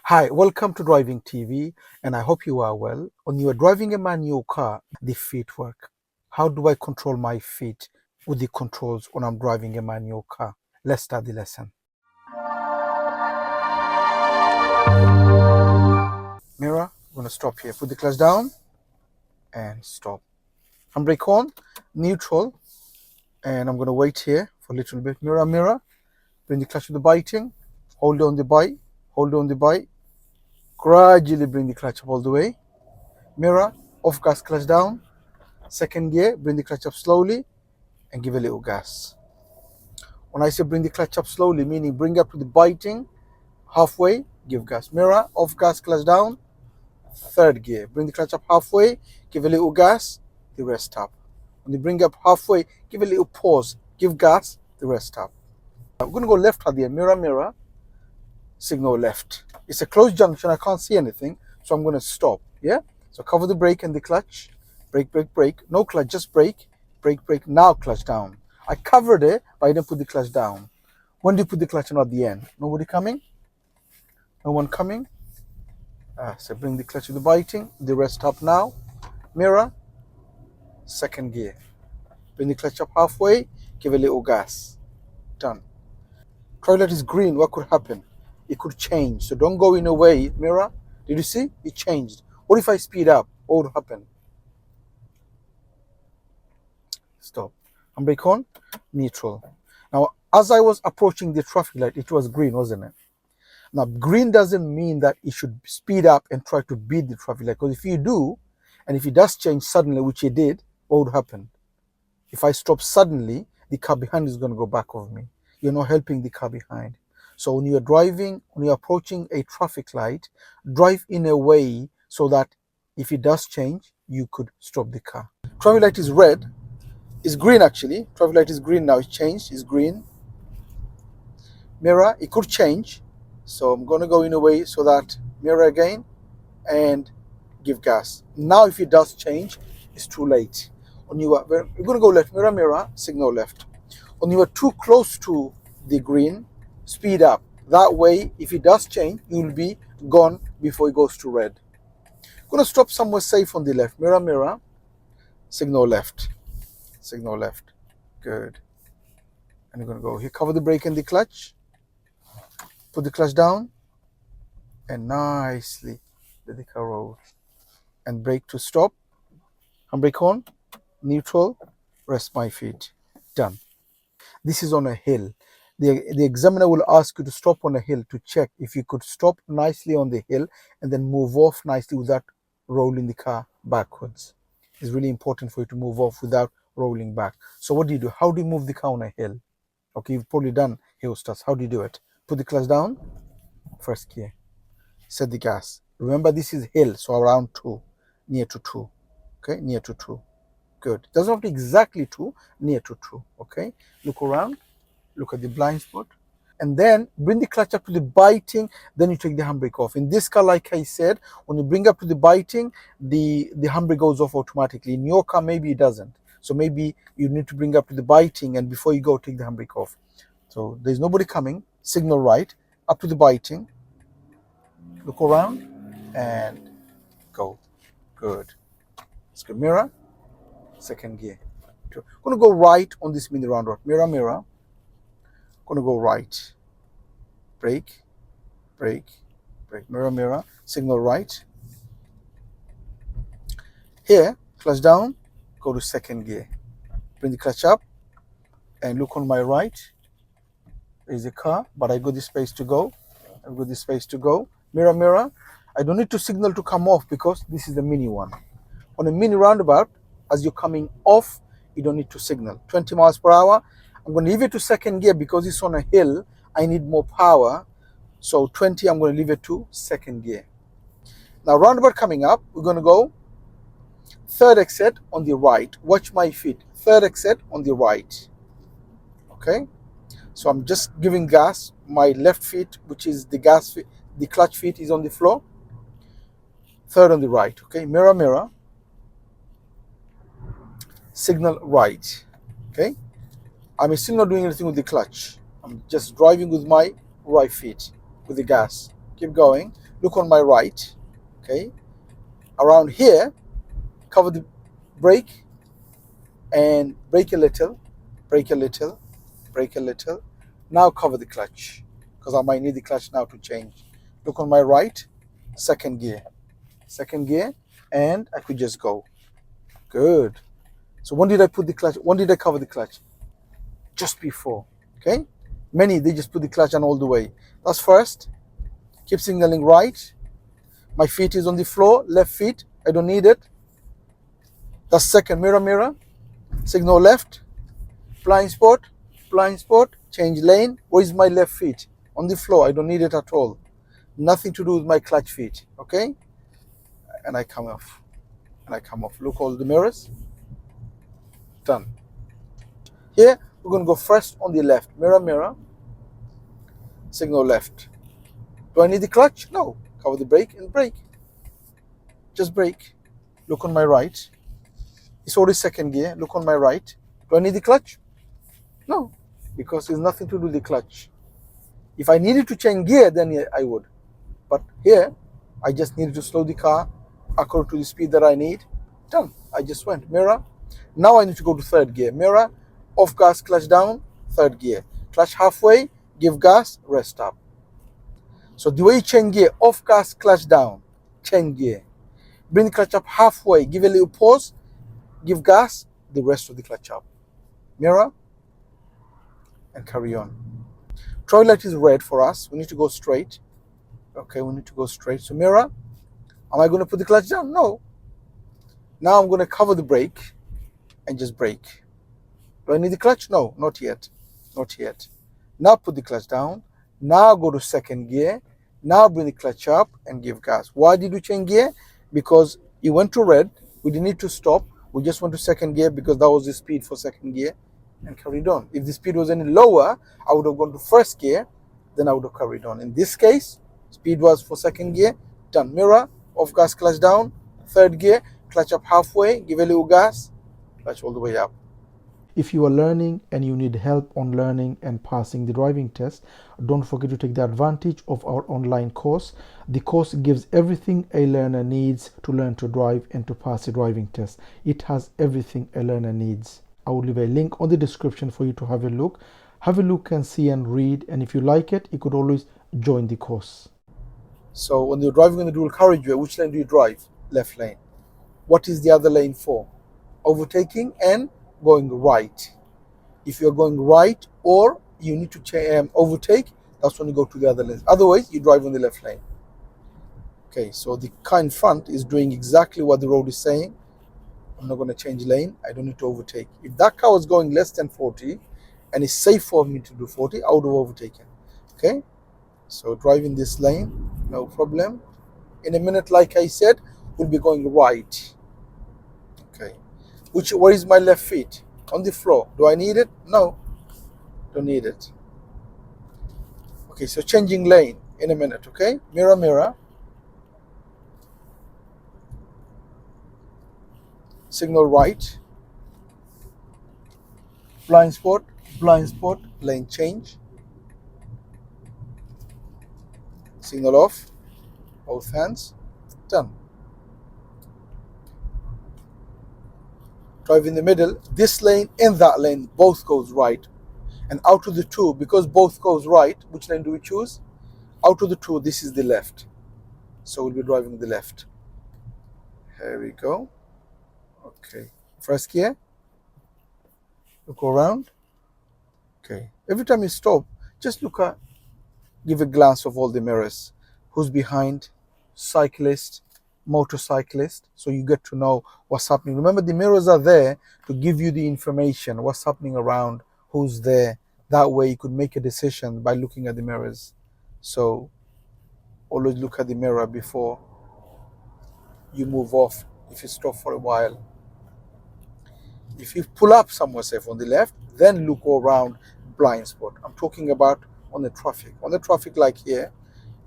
Hi, welcome to Driving TV, and I hope you are well. When you are driving a manual car, the feet work. How do I control my feet with the controls when I'm driving a manual car? Let's start the lesson. Mirror, I'm going to stop here. Put the clutch down and stop. Handbrake on, neutral, and I'm going to wait here for a little bit. Mirror, mirror, bring the clutch to the biting, hold on the bite, hold on the bite, gradually bring the clutch up all the way. Mirror, off gas, clutch down. Second gear, bring the clutch up slowly and give a little gas. When I say bring the clutch up slowly, meaning bring up to the biting, halfway, give gas. Mirror, off gas, clutch down. Third gear, bring the clutch up halfway, give a little gas, the rest up. When you bring up halfway, give a little pause, give gas, the rest up. I'm going to go left at the end. Mirror, mirror, signal left. It's a closed junction, I can't see anything, so I'm going to stop. Yeah? So cover the brake and the clutch. Brake, brake, brake. No clutch, just brake. Brake, brake. Now clutch down. I covered it, but I didn't put the clutch down. When do you put the clutch on at the end? Nobody coming? No one coming? So bring the clutch to the biting. The rest up now. Mirror. Second gear. Bring the clutch up halfway. Give a little gas. Done. Trailer is green. What could happen? It could change. So don't go in a way. Mirror. Did you see? It changed. What if I speed up? What would happen? Stop. Handbrake on, neutral. Now, as I was approaching the traffic light, it was green, wasn't it? Now, green doesn't mean that you should speed up and try to beat the traffic light. Because if you do, and if it does change suddenly, which it did, what would happen? If I stop suddenly, the car behind is going to go back of me. You're not helping the car behind. So when you're driving, when you're approaching a traffic light, drive in a way so that if it does change, you could stop the car. Traffic light is red. It's green actually. Traffic light is green now. It's changed. It's green. Mirror, it could change. So I'm going to go in a way so that mirror again and give gas. Now if it does change, it's too late. When you're going to go left, mirror, mirror, signal left. When you are too close to the green, speed up. That way, if it does change, you will be gone before it goes to red. I'm going to stop somewhere safe on the left. Mirror, mirror, signal left. Signal left. Good. And you're going to go here, cover the brake and the clutch. Put the clutch down. And nicely let the car roll. And brake to stop. Handbrake on. Neutral. Rest my feet. Done. This is on a hill. The examiner will ask you to stop on a hill to check if you could stop nicely on the hill and then move off nicely without rolling the car backwards. It's really important for you to move off without rolling back. So what do you do? How do you move the car on a hill? Okay, you've probably done hill starts. How do you do it? Put the clutch down. First gear. Set the gas. Remember, this is hill, so around 2. Near to 2. Okay, near to 2. Good. Doesn't have to be exactly 2. Near to 2. Okay. Look around. Look at the blind spot. And then bring the clutch up to the biting. Then you take the handbrake off. In this car, like I said, when you bring up to the biting, the handbrake goes off automatically. In your car, maybe it doesn't. So maybe you need to bring up to the biting, and before you go, take the handbrake off. So there's nobody coming. Signal right. Up to the biting. Look around and go. Good. Let's go. Mirror. Second gear. I'm going to go right on this mini roundabout. Mirror, mirror. I'm going to go right. Brake. Brake. Brake. Mirror, mirror. Signal right. Here, clutch down. Go to second gear. Bring the clutch up. And look on my right. There's a car, but I got the space to go. I've got the space to go. Mirror, mirror. I don't need to signal to come off because this is the mini one. On a mini roundabout, as you're coming off, you don't need to signal. 20 miles per hour. I'm going to leave it to second gear because it's on a hill. I need more power. So 20, I'm going to leave it to second gear. Now roundabout coming up, we're going to go third exit on the right. Watch my feet. Third exit on the right. Okay. So I'm just giving gas. My left feet, which is the gas feet, the clutch feet is on the floor. Third on the right. Okay. Mirror, mirror. Signal right. Okay. I'm still not doing anything with the clutch. I'm just driving with my right feet with the gas. Keep going. Look on my right. Okay, around here, cover the brake and brake a little, brake a little, brake a little. Now cover the clutch because I might need the clutch now to change. Look on my right, second gear, and I could just go. Good. So when did I put the clutch? When did I cover the clutch? Just before. Okay. Many they just put the clutch on all the way. That's first. Keep signaling right. My feet is on the floor. Left feet. I don't need it. That's second. Mirror. Signal left. Blind spot. Change lane. Where is my left feet? On the floor. I don't need it at all. Nothing to do with my clutch feet. Okay. And I come off. Look all the mirrors. Done. Here we're going to go first on the left. Mirror. Signal left. Do I need the clutch? No. Cover the brake and brake. Just brake. Look on my right. It's already second gear. Look on my right. Do I need the clutch? No. Because there's nothing to do with the clutch. If I needed to change gear, then yeah, I would. But here, I just needed to slow the car according to the speed that I need. Done. I just went. Mirror. Now I need to go to third gear. Mirror. Off gas, clutch down. Third gear. Clutch halfway. Give gas. Rest up. So the way you change gear, off gas, clutch down, change gear. Bring the clutch up halfway, give a little pause, give gas, the rest of the clutch up. Mirror, and carry on. Troy light is red for us. We need to go straight. Okay, we need to go straight. So mirror, am I going to put the clutch down? No. Now I'm going to cover the brake and just brake. Do I need the clutch? No, not yet. Not yet. Now put the clutch down. Now go to second gear. Now bring the clutch up and give gas. Why did we change gear? Because it went to red. We didn't need to stop. We just went to second gear because that was the speed for second gear and carried on. If the speed was any lower, I would have gone to first gear. Then I would have carried on. In this case, speed was for second gear. Done. Mirror, off gas, clutch down. Third gear, clutch up halfway. Give a little gas. Clutch all the way up. If you are learning and you need help on learning and passing the driving test, don't forget to take the advantage of our online course. The course gives everything a learner needs to learn to drive and to pass the driving test. It has everything a learner needs. I will leave a link on the description for you to have a look. Have a look and see and read, and if you like it, you could always join the course. So when you're driving on the dual carriageway, which lane do you drive? Left lane. What is the other lane for? Overtaking and going right. If you're going right or you need to overtake, that's when you go to the other lane. Otherwise, you drive on the left lane. Okay, so the car in front is doing exactly what the road is saying. I'm not going to change lane. I don't need to overtake. If that car was going less than 40 and it's safe for me to do 40, I would have overtaken. Okay, so driving this lane, no problem. In a minute, like I said, we'll be going right. Okay. Where is my left feet? On the floor. Do I need it? No. Don't need it. Okay, so changing lane in a minute, okay? Mirror. Signal right. Blind spot, lane change. Signal off. Both hands. Done. Drive in the middle, this lane and that lane both goes right. And out of the two, because both goes right, which lane do we choose? Out of the two, this is the left. So we'll be driving the left. Here we go. Okay. First gear. Look around. Okay. Every time you stop, just give a glance of all the mirrors. Who's behind? Cyclist, motorcyclist, so you get to know what's happening. Remember, the mirrors are there to give you the information, what's happening around, who's there. That way you could make a decision by looking at the mirrors. So always look at the mirror before you move off if you stop for a while. If you pull up somewhere safe on the left, then look around blind spot. I'm talking about on the traffic. On the traffic like here,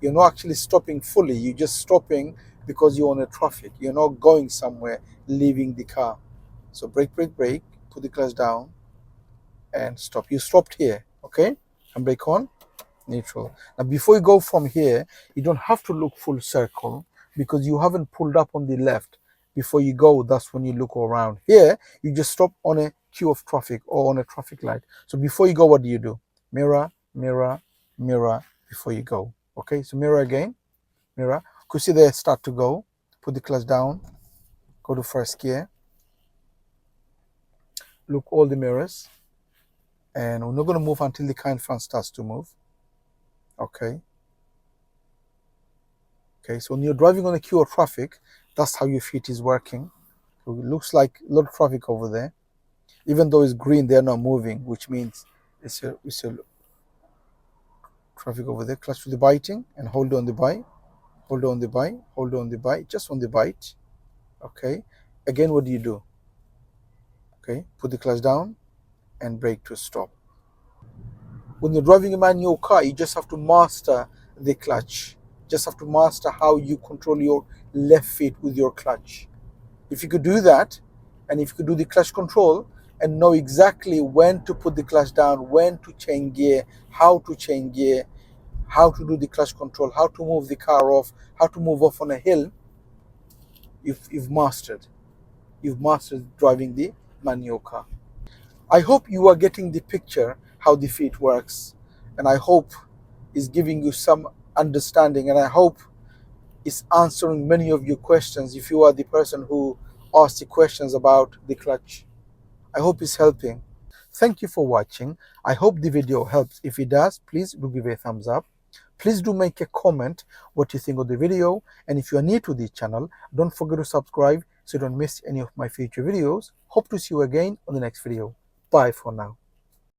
you're not actually stopping fully. You're just stopping because you're on the traffic. You're not going somewhere, leaving the car. So brake, put the clutch down and stop. You stopped here, okay? And brake on. neutral. Now before you go from here, you don't have to look full circle because you haven't pulled up on the left. Before you go, that's when you look around. Here, you just stop on a queue of traffic or on a traffic light. So before you go, what do? Mirror, mirror, mirror before you go. Okay, so mirror again, mirror. Could see there start to go. Put the clutch down, go to first gear. Look all the mirrors. And we're not going to move until the car in front starts to move. Okay. Okay, so when you're driving on a queue of traffic, that's how your feet is working. So it looks like a lot of traffic over there. Even though it's green, they're not moving, which means it's a traffic over there. Clutch to the biting and hold on the bite. Hold on the bite. Hold on the bite. Just on the bite. Okay. Again, what do? Okay, put the clutch down and brake to stop. When you're driving a manual car, you just have to master the clutch. Just have to master how you control your left feet with your clutch. If you could do that, and if you could do the clutch control and know exactly when to put the clutch down, when to change gear, how to change gear, how to do the clutch control, how to move the car off, how to move off on a hill, you've mastered. You've mastered driving the manual car. I hope you are getting the picture how the feet works, and I hope it's giving you some understanding, and I hope it's answering many of your questions if you are the person who asked the questions about the clutch. I hope it's helping. Thank you for watching. I hope the video helps. If it does, please do give a thumbs up. Please do make a comment what you think of the video, and if you are new to this channel, don't forget to subscribe so you don't miss any of my future videos. Hope to see you again on the next video. Bye for now.